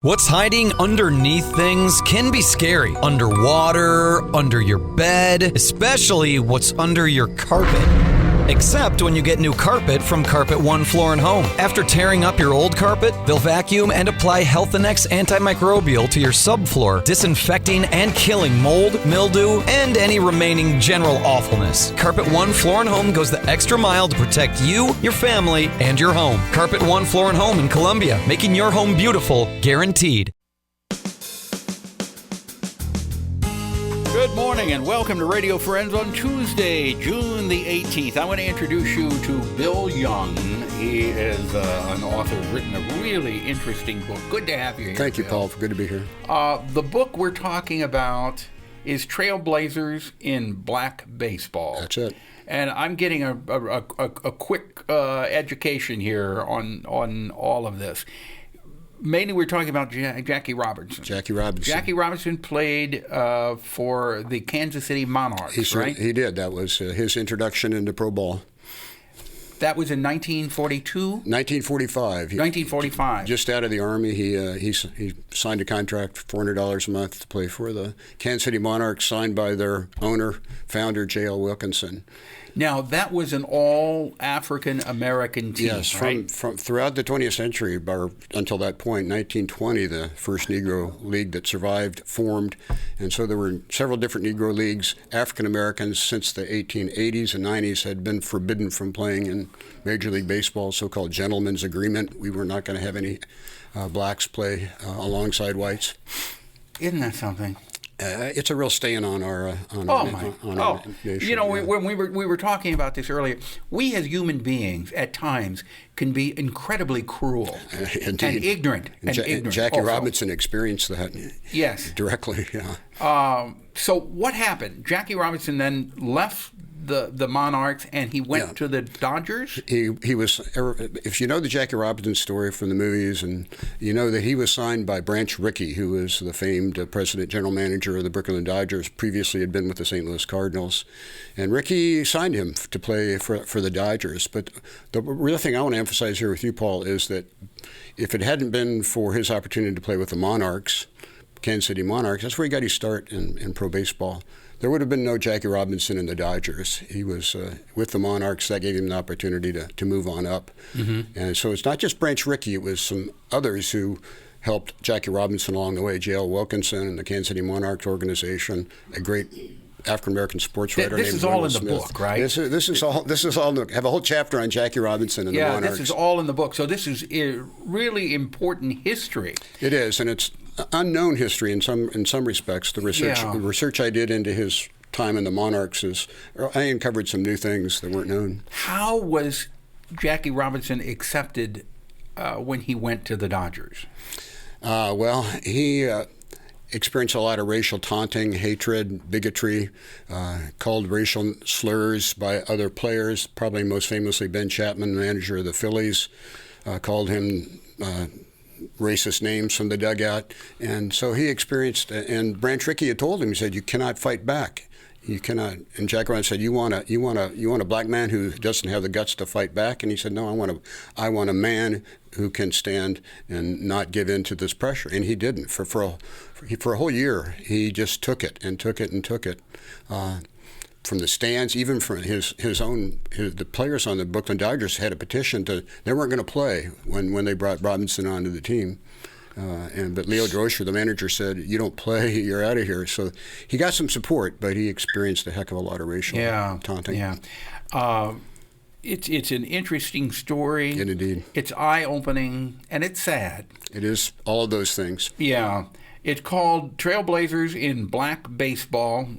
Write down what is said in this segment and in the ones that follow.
What's hiding underneath things can be scary. Underwater, under your bed, especially what's under your carpet. Except when you get new carpet from Carpet One Floor & Home. After tearing up your old carpet, they'll vacuum and apply Health Annex antimicrobial to your subfloor, disinfecting and killing mold, mildew, and any remaining general awfulness. Carpet One Floor & Home goes the extra mile to protect you, your family, and your home. Carpet One Floor & Home in Columbia, making your home beautiful, guaranteed. Good morning and welcome to Radio Friends on Tuesday, June the 18th. I want to introduce you to Bill Young. He is an author who's written a really interesting book. Good to have you here, Thank you, Bill. Paul. Good to be here. The book we're talking about is Trailblazers in Black Baseball. That's it. And I'm getting a quick education here on all of this. Mainly, we're talking about Jackie Robinson. Jackie Robinson played for the Kansas City Monarchs, right? He did. That was his introduction into pro ball. That was in 1942? 1945. 1945. Just out of the Army, he signed a contract, $400 a month, to play for the Kansas City Monarchs, signed by their owner, founder, J.L. Wilkinson. Now, that was an all-African-American team, yes, right? from throughout the 20th century, until that point, 1920, the first Negro League that survived formed. And so there were several different Negro Leagues. African-Americans, since the 1880s and 90s, had been forbidden from playing in Major League Baseball, so-called gentleman's agreement. We were not going to have any blacks play alongside whites. Isn't that something? It's a real stain on our nation. You know, when we were talking about this earlier, we as human beings at times can be incredibly cruel and ignorant. And Jackie Robinson experienced that. Yes, directly. Yeah. So what happened? Jackie Robinson then left the Monarchs and he went to the Dodgers? He was, if you know the Jackie Robinson story from the movies, and you know that he was signed by Branch Rickey, who was the famed president general manager of the Brooklyn Dodgers, previously had been with the St. Louis Cardinals. And Rickey signed him to play for the Dodgers. But the real thing I want to emphasize here with you, Paul, is that if it hadn't been for his opportunity to play with the Monarchs, Kansas City Monarchs, that's where he got his start in pro baseball. There would have been no Jackie Robinson in the Dodgers. He was with the Monarchs. That gave him the opportunity to move on up. Mm-hmm. And so it's not just Branch Rickey. It was some others who helped Jackie Robinson along the way. J.L. Wilkinson and the Kansas City Monarchs organization, a great African-American sports writer named This is all in the Smith. book, right? This is all. Have a whole chapter on Jackie Robinson and the Monarchs. Yeah, this is all in the book. So this is a really important history. It is, and it's unknown history in some respects. The research I did into his time in the Monarchs I uncovered some new things that weren't known. How was Jackie Robinson accepted when he went to the Dodgers? Well, he experienced a lot of racial taunting, hatred, bigotry, called racial slurs by other players, probably most famously Ben Chapman, manager of the Phillies, called him racist names from the dugout. And so he experienced, and Branch Rickey had told him, he said, you cannot fight back. You cannot. And Jack Robinson said, you want a black man who doesn't have the guts to fight back? And he said, no, I want a man who can stand and not give in to this pressure. And he didn't. For a whole year, he just took it and took it and took it. From the stands, even from the players on the Brooklyn Dodgers had a petition they weren't going to play when they brought Robinson onto the team. But Leo Droscher, the manager, said, you don't play, you're out of here. So he got some support, but he experienced a heck of a lot of racial taunting. Yeah. It's an interesting story. And indeed. It's eye-opening, and it's sad. It is all of those things. Yeah. It's called Trailblazers in Black Baseball.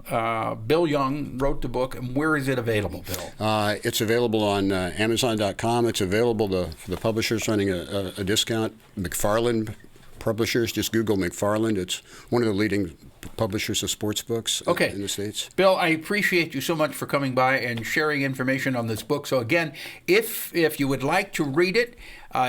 Bill Young wrote the book. And where is it available, Bill? It's available on Amazon.com. It's available for the publishers running a discount. McFarland Publishers. Just Google McFarland. It's one of the leading publishers of sports books in the States. Bill, I appreciate you so much for coming by and sharing information on this book. So again, if you would like to read it,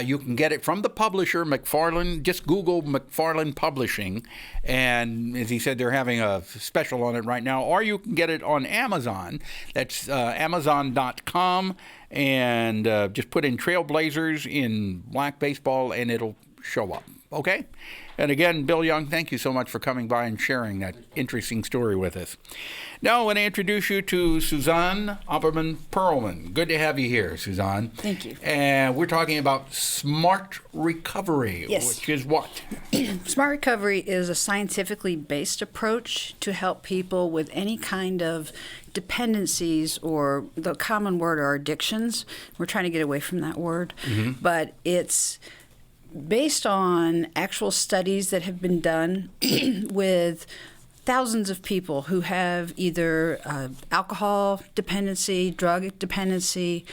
you can get it from the publisher, McFarland. Just Google McFarland Publishing. And as he said, they're having a special on it right now. Or you can get it on Amazon. That's Amazon.com. And just put in Trailblazers in Black Baseball, and it'll show up. Okay? And again, Bill Young, thank you so much for coming by and sharing that interesting story with us. Now I want to introduce you to Suzanne Opperman Perlman. Good to have you here, Suzanne. Thank you. And we're talking about smart recovery, which is what? Smart recovery is a scientifically based approach to help people with any kind of dependencies, or the common word are addictions. We're trying to get away from that word. But it's based on actual studies that have been done with thousands of people who have either alcohol dependency, drug dependency,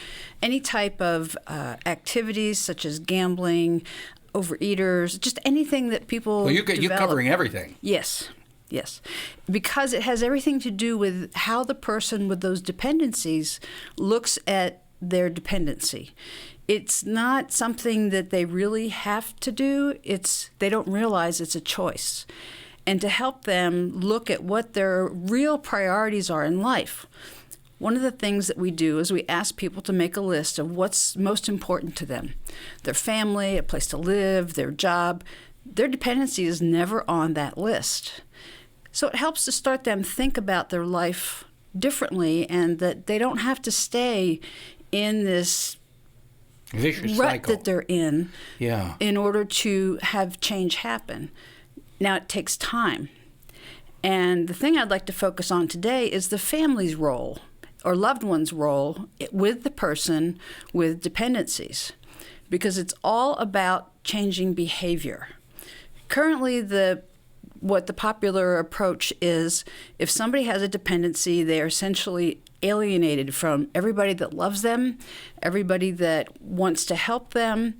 any type of activities such as gambling, overeaters, just anything that people Well, you're covering everything. Yes. Yes, because it has everything to do with how the person with those dependencies looks at their dependency. It's not something that they really have to do. They don't realize it's a choice. And to help them look at what their real priorities are in life, one of the things that we do is we ask people to make a list of what's most important to them. Their family, a place to live, their job. Their dependency is never on that list. So it helps to start them think about their life differently, and that they don't have to stay in this vicious rut cycle that they're in order to have change happen. Now, it takes time. And the thing I'd like to focus on today is the family's role or loved one's role with the person with dependencies, because it's all about changing behavior. Currently, what the popular approach is, if somebody has a dependency, they are essentially alienated from everybody that loves them, everybody that wants to help them,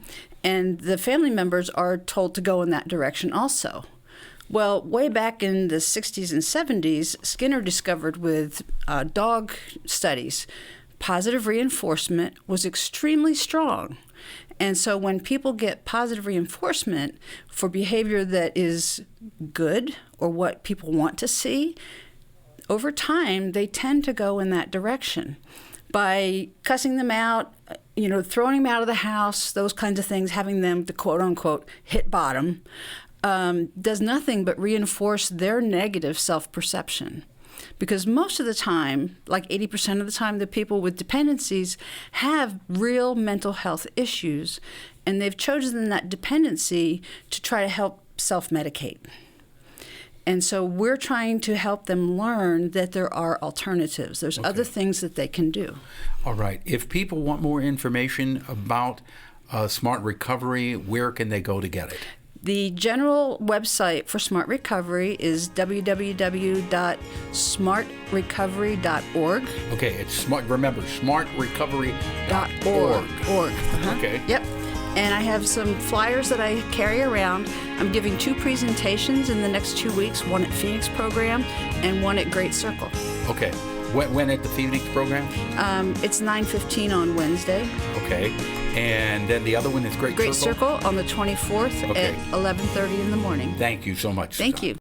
and the family members are told to go in that direction also. Well, way back in the 60s and 70s, Skinner discovered with dog studies, positive reinforcement was extremely strong. And so when people get positive reinforcement for behavior that is good or what people want to see, over time they tend to go in that direction. By cussing them out, throwing them out of the house, those kinds of things, having them, the quote-unquote, hit bottom, does nothing but reinforce their negative self-perception. Because most of the time, like 80% of the time, the people with dependencies have real mental health issues, and they've chosen that dependency to try to help self-medicate. And so we're trying to help them learn that there are alternatives. There's other things that they can do. All right. If people want more information about smart recovery, where can they go to get it? The general website for Smart Recovery is www.smartrecovery.org. Okay, it's smart. Remember, smartrecovery.org. Okay. Yep. And I have some flyers that I carry around. I'm giving 2 presentations in the next 2 weeks, one at Phoenix Program and one at Great Circle. Okay. When at the Phoenix Program? It's 9:15 on Wednesday. Okay. And then the other one is Great Circle? Great Circle on the 24th at 11:30 in the morning. Thank you so much. Thank you.